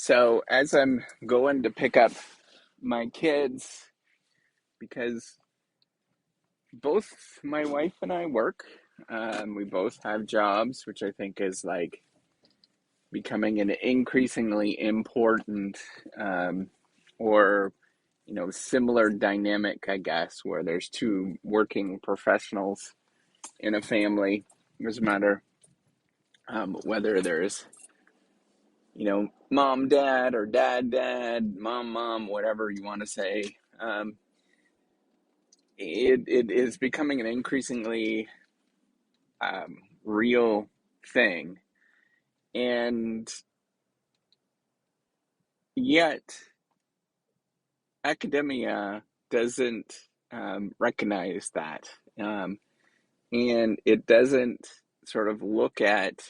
So as I'm going to pick up my kids, because both my wife and I work, we both have jobs, which I think is like becoming an increasingly important um, or similar dynamic, I guess, where there's two working professionals in a family. It doesn't matter whether there's mom, dad, or dad, dad, mom, mom, whatever you want to say. It is becoming an increasingly real thing. And yet, academia doesn't recognize that. Um, and it doesn't sort of look at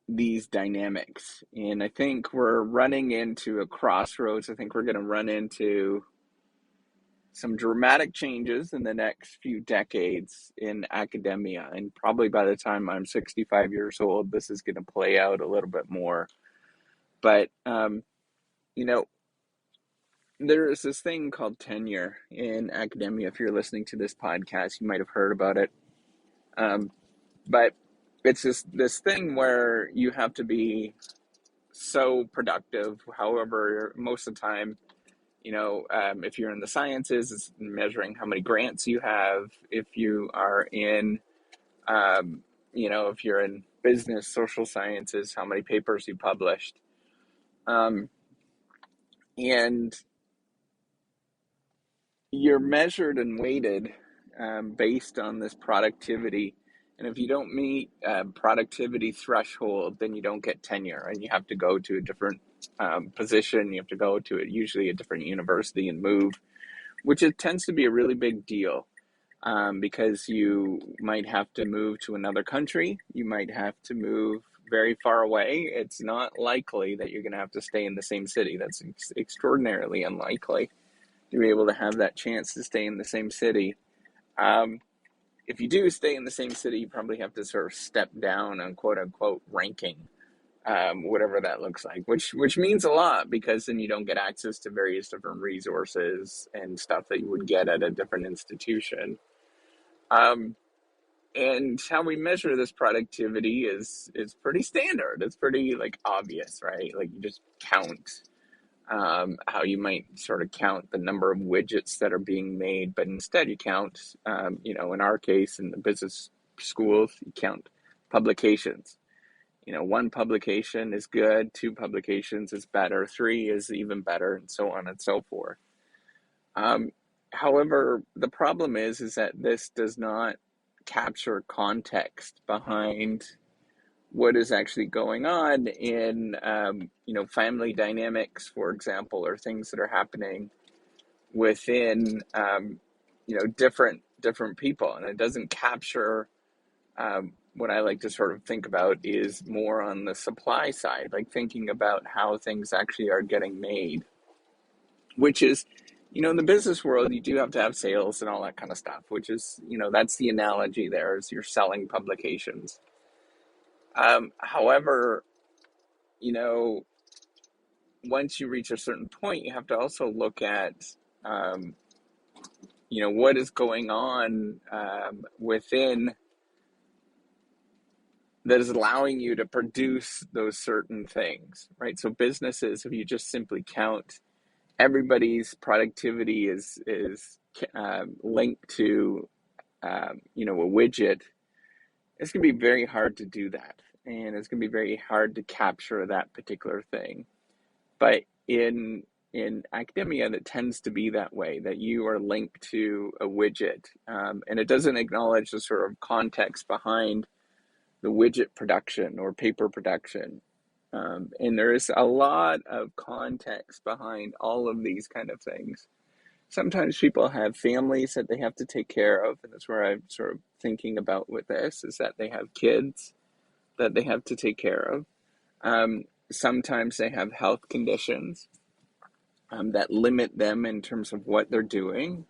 these dynamics. And I think we're running into a crossroads. I think we're going to run into some dramatic changes in the next few decades in academia. And probably by the time I'm 65 years old, this is going to play out a little bit more. But, you know, there is this thing called tenure in academia. If you're listening to this podcast, you might have heard about it. Um, but it's this thing where you have to be so productive. However, most of the time, if you're in the sciences, it's measuring how many grants you have. If you are in, if you're in business, social sciences, how many papers you published. Um, and you're measured and weighted based on this productivity. And if you don't meet a productivity threshold, then you don't get tenure and you have to go to a different position. You have to go to usually a different university and move, which it tends to be a really big deal because you might have to move to another country. You might have to move very far away. It's not likely that you're going to have to stay in the same city. That's extraordinarily unlikely to be able to have that chance to stay in the same city. Um, if you do stay in the same city, you probably have to sort of step down on quote unquote ranking, whatever that looks like, which means a lot because then you don't get access to various different resources and stuff that you would get at a different institution. Um, and how we measure this productivity is pretty standard. It's pretty like obvious, right? Like you just count how you might sort of count the number of widgets that are being made, but instead you count, in our case, in the business schools, you count publications. One publication is good, two publications is better, three is even better, and so on and so forth. Um, However, the problem is that this does not capture context behind what is actually going on in family dynamics, for example, or things that are happening within different people, and it doesn't capture what I like to sort of think about is more on the supply side, like thinking about how things actually are getting made, which is in the business world, you do have to have sales and all that kind of stuff, which is, that's the analogy there is you're selling publications. However, you know, once you reach a certain point, you have to also look at, um, what is going on within that is allowing you to produce those certain things, right? So businesses, if you just simply count everybody's productivity is linked to, a widget, it's going to be very hard to do that. And it's going to be very hard to capture that particular thing. But in academia, that tends to be that way, that you are linked to a widget, and it doesn't acknowledge the sort of context behind the widget production or paper production. And there is a lot of context behind all of these kind of things. Sometimes people have families that they have to take care of, and that's where I'm sort of thinking about with this, is that they have kids that they have to take care of. Sometimes they have health conditions that limit them in terms of what they're doing.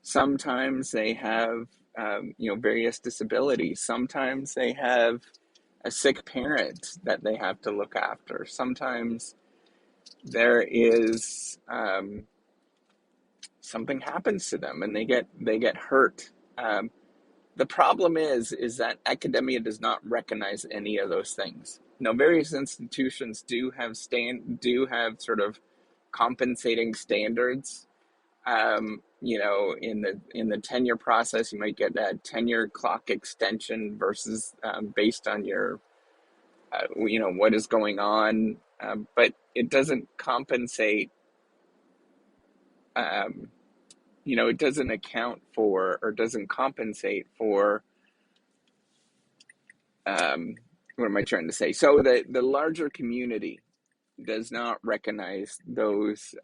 Sometimes they have, various disabilities. Sometimes they have a sick parent that they have to look after. Sometimes there is something happens to them and they get hurt. Um, the problem is that academia does not recognize any of those things. Various institutions do have sort of compensating standards. In the tenure process, you might get a tenure clock extension versus based on your, what is going on, but it doesn't compensate. Um, it doesn't account for or doesn't compensate for. Um, what am I trying to say? So the larger community does not recognize those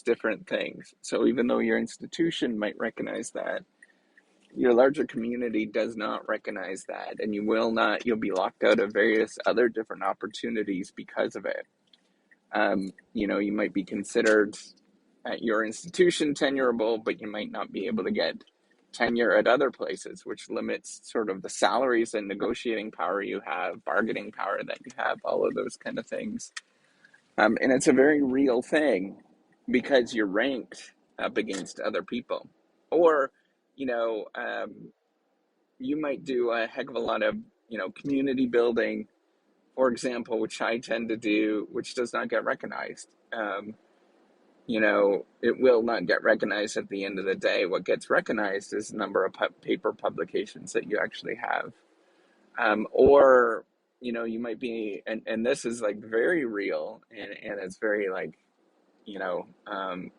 different things. So even though your institution might recognize that, your larger community does not recognize that, and you'll be locked out of various other different opportunities because of it. You might be considered at your institution tenurable, but you might not be able to get tenure at other places, which limits sort of the salaries and negotiating power you have, bargaining power that you have, all of those kind of things. And it's a very real thing because you're ranked up against other people. Or, you know, um, you might do a heck of a lot of, community building, for example, which I tend to do, which does not get recognized. It will not get recognized at the end of the day. What gets recognized is the number of paper publications that you actually have. Or, you might be, and this is like very real and it's very like, you know, um,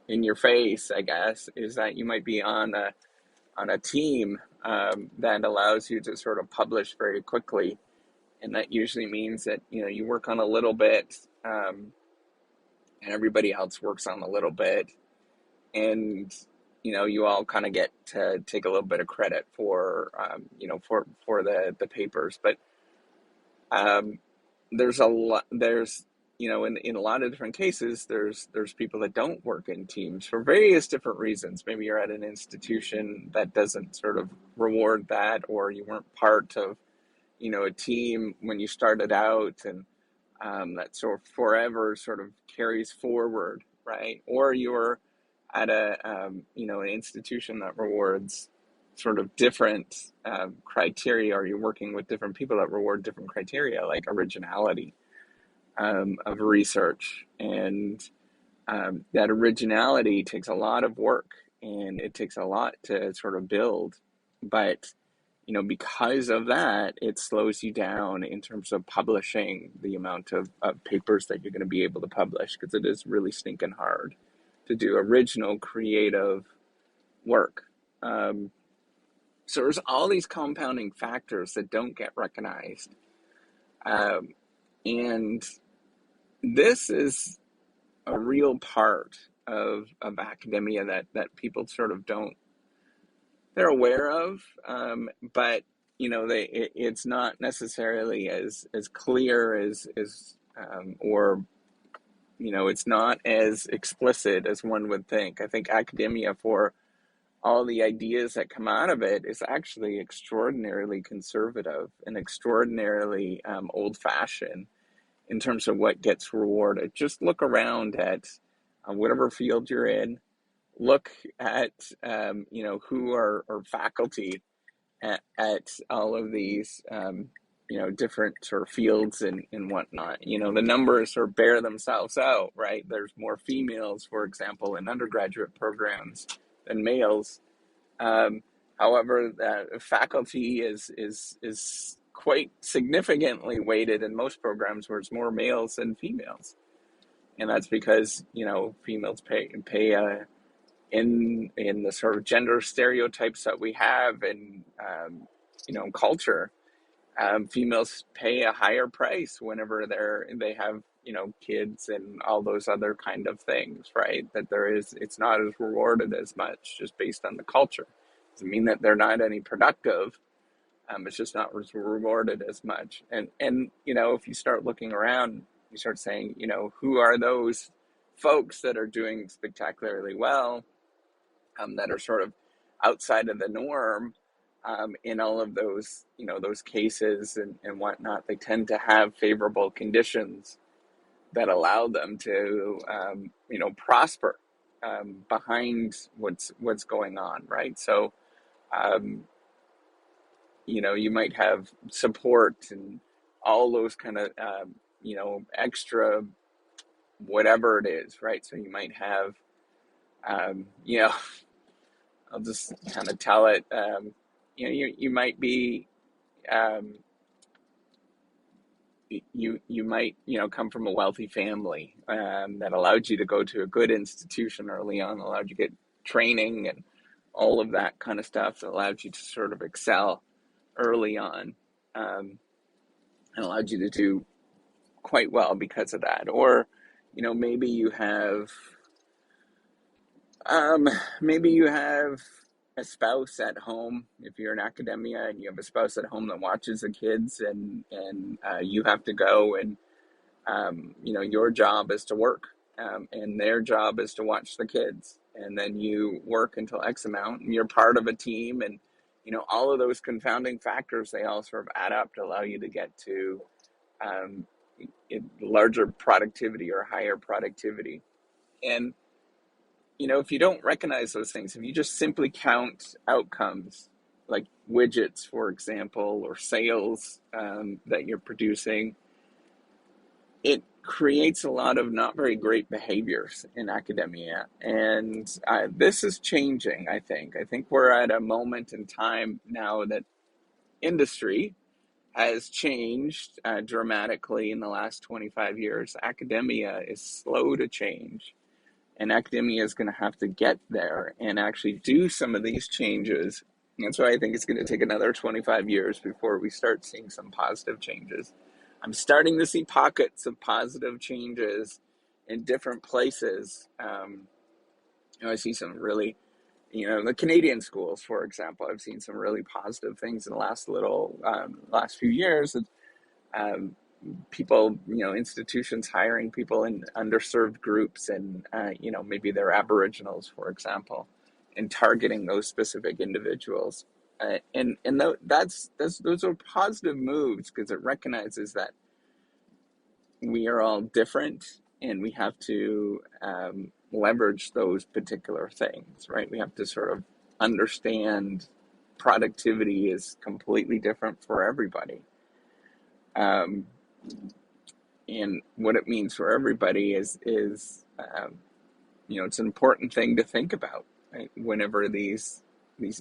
in your face, I guess, is that you might be on a team that allows you to sort of publish very quickly. And that usually means that, you work on a little bit, and everybody else works on a little bit. And, you all kind of get to take a little bit of credit for, for the papers. But um, there's a lot, in a lot of different cases, there's people that don't work in teams for various different reasons. Maybe you're at an institution that doesn't sort of reward that, or you weren't part of, a team when you started out, and that sort of forever sort of carries forward, right? Or you're at an institution that rewards sort of different criteria, or you're working with different people that reward different criteria, like originality of research. And that originality takes a lot of work and it takes a lot to sort of build. But, because of that, it slows you down in terms of publishing the amount of papers that you're going to be able to publish, because it is really stinking hard to do original, creative work. So there's all these compounding factors that don't get recognized. Um, and this is a real part of academia that people sort of they're aware of, but it's not necessarily as clear or it's not as explicit as one would think. I think academia, for all the ideas that come out of it, is actually extraordinarily conservative and extraordinarily old-fashioned in terms of what gets rewarded. Just look around at whatever field you're in. Look at who are faculty at all of these different sort of fields and whatnot. The numbers sort of bear themselves out, right? There's more females, for example, in undergraduate programs than males. Um, However, faculty is quite significantly weighted in most programs where it's more males than females, and that's because females pay in the sort of gender stereotypes that we have in culture. Females pay a higher price whenever they have kids and all those other kind of things, right? It's not as rewarded as much just based on the culture. Doesn't mean that they're not any productive. It's just not rewarded as much. And if you start looking around, you start saying, who are those folks that are doing spectacularly well, that are sort of outside of the norm, in all of those, those cases and whatnot, they tend to have favorable conditions that allow them to, prosper behind what's going on, right? So, um, you might have support and all those kind of, extra whatever it is, right? So you might have, um, you know, I'll just kind of tell it, you might be, um, you might, come from a wealthy family that allowed you to go to a good institution early on, allowed you to get training and all of that kind of stuff that allowed you to sort of excel early on, and allowed you to do quite well because of that. Or, maybe you have, um, maybe you have a spouse at home. If you're in academia and you have a spouse at home that watches the kids, and you have to go, and your job is to work, and their job is to watch the kids, and then you work until X amount, and you're part of a team, and all of those confounding factors, they all sort of add up to allow you to get to, um, larger productivity or higher productivity. And if you don't recognize those things, if you just simply count outcomes like widgets, for example, or sales that you're producing, it creates a lot of not very great behaviors in academia. And this is changing, I think. I think we're at a moment in time now that industry has changed dramatically in the last 25 years. Academia is slow to change, and academia is going to have to get there and actually do some of these changes. And so I think it's going to take another 25 years before we start seeing some positive changes. I'm starting to see pockets of positive changes in different places. I see some really, the Canadian schools, for example, I've seen some really positive things in the last few years. Um, People, institutions hiring people in underserved groups, and maybe they're Aboriginals, for example, and targeting those specific individuals. Those are positive moves because it recognizes that we are all different, and we have to leverage those particular things, right? We have to sort of understand productivity is completely different for everybody. Um, and what it means for everybody is it's an important thing to think about, right? Whenever these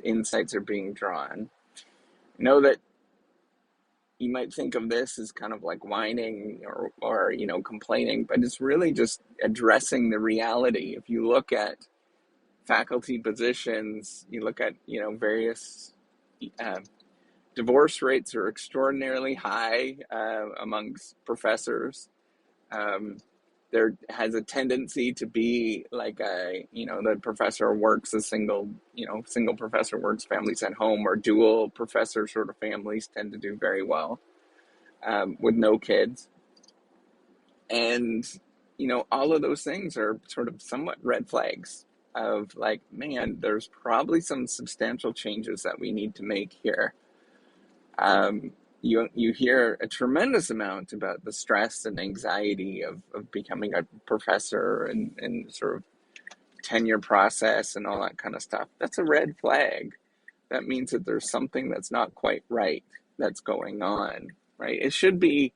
insights are being drawn, know that you might think of this as kind of like whining or complaining, but it's really just addressing the reality. If you look at faculty positions, you look at various uh, divorce rates are extraordinarily high amongst professors. Um, there has a tendency to be like the professor works a single professor works, families at home, or dual professor sort of families tend to do very well with no kids. And, all of those things are sort of somewhat red flags of like, man, there's probably some substantial changes that we need to make here. Um, you hear a tremendous amount about the stress and anxiety of becoming a professor, and sort of tenure process and all that kind of stuff. That's a red flag. That means that there's something that's not quite right that's going on, right? It should be,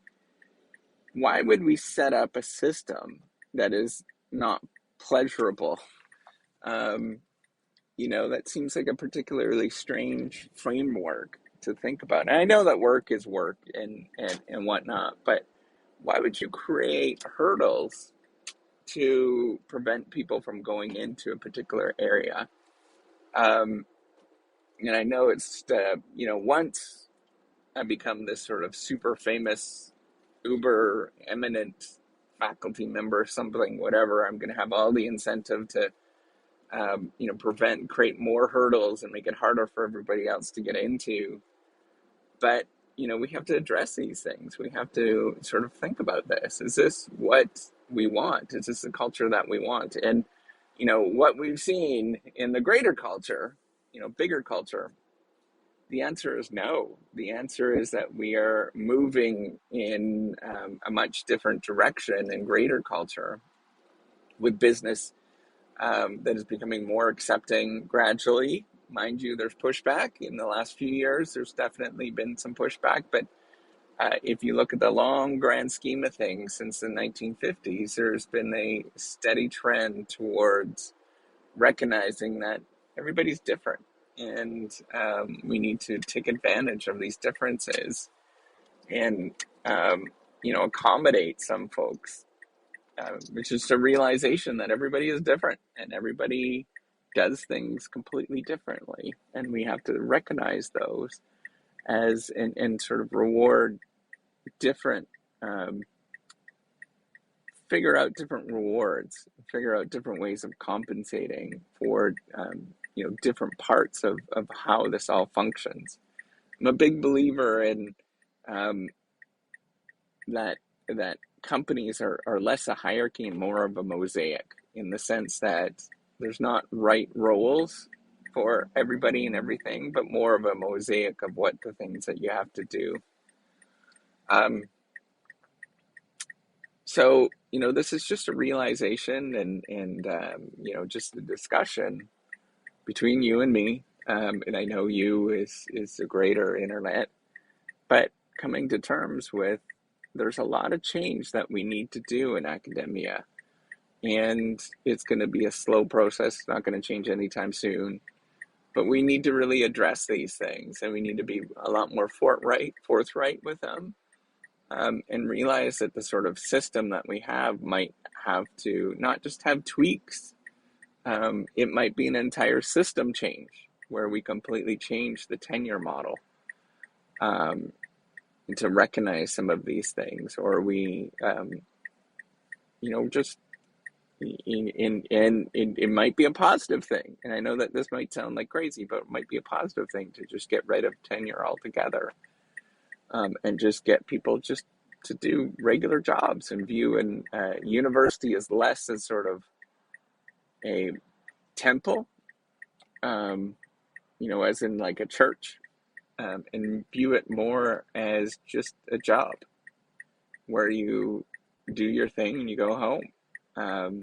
why would we set up a system that is not pleasurable? Um, that seems like a particularly strange framework to think about. And I know that work is work and whatnot, but why would you create hurdles to prevent people from going into a particular area? And I know it's, once I become this sort of super famous, uber eminent faculty member, something, whatever, I'm going to have all the incentive to create more hurdles and make it harder for everybody else to get into. But, we have to address these things. We have to sort of think about this. Is this what we want? Is this the culture that we want? And, what we've seen in the greater culture, bigger culture, The answer is no. The answer is that we are moving in a much different direction and greater culture with business that is becoming more accepting gradually. Mind you, there's pushback. In the last few years, there's definitely been some pushback, but if you look at the long grand scheme of things since the 1950s, there's been a steady trend towards recognizing that everybody's different, and we need to take advantage of these differences and accommodate some folks, which is a realization that everybody is different and everybody does things completely differently, and we have to recognize those as and sort of reward different figure out different rewards, figure out different ways of compensating for different parts of how this all functions. I'm a big believer in um, that companies are less a hierarchy and more of a mosaic, in the sense that there's not right roles for everybody and everything, but more of a mosaic of what the things that you have to do. Um, So, this is just a realization and just a discussion between you and me. And I know you is a greater internet, but coming to terms with there's a lot of change that we need to do in academia. And it's going to be a slow process. It's not going to change anytime soon. But we need to really address these things, and we need to be a lot more forthright with them. And realize that the sort of system that we have might have to not just have tweaks, it might be an entire system change where we completely change the tenure model um, to recognize some of these things, or we, just it might be a positive thing. And I know that this might sound like crazy, but it might be a positive thing to just get rid of tenure altogether, and just get people just to do regular jobs and view an university as less as sort of a temple, um, as in like a church, and view it more as just a job where you do your thing and you go home. Um,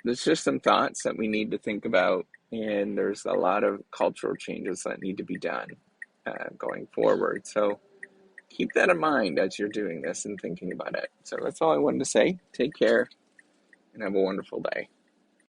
there's just some thoughts that we need to think about, and there's a lot of cultural changes that need to be done going forward. So keep that in mind as you're doing this and thinking about it. So that's all I wanted to say. Take care and have a wonderful day.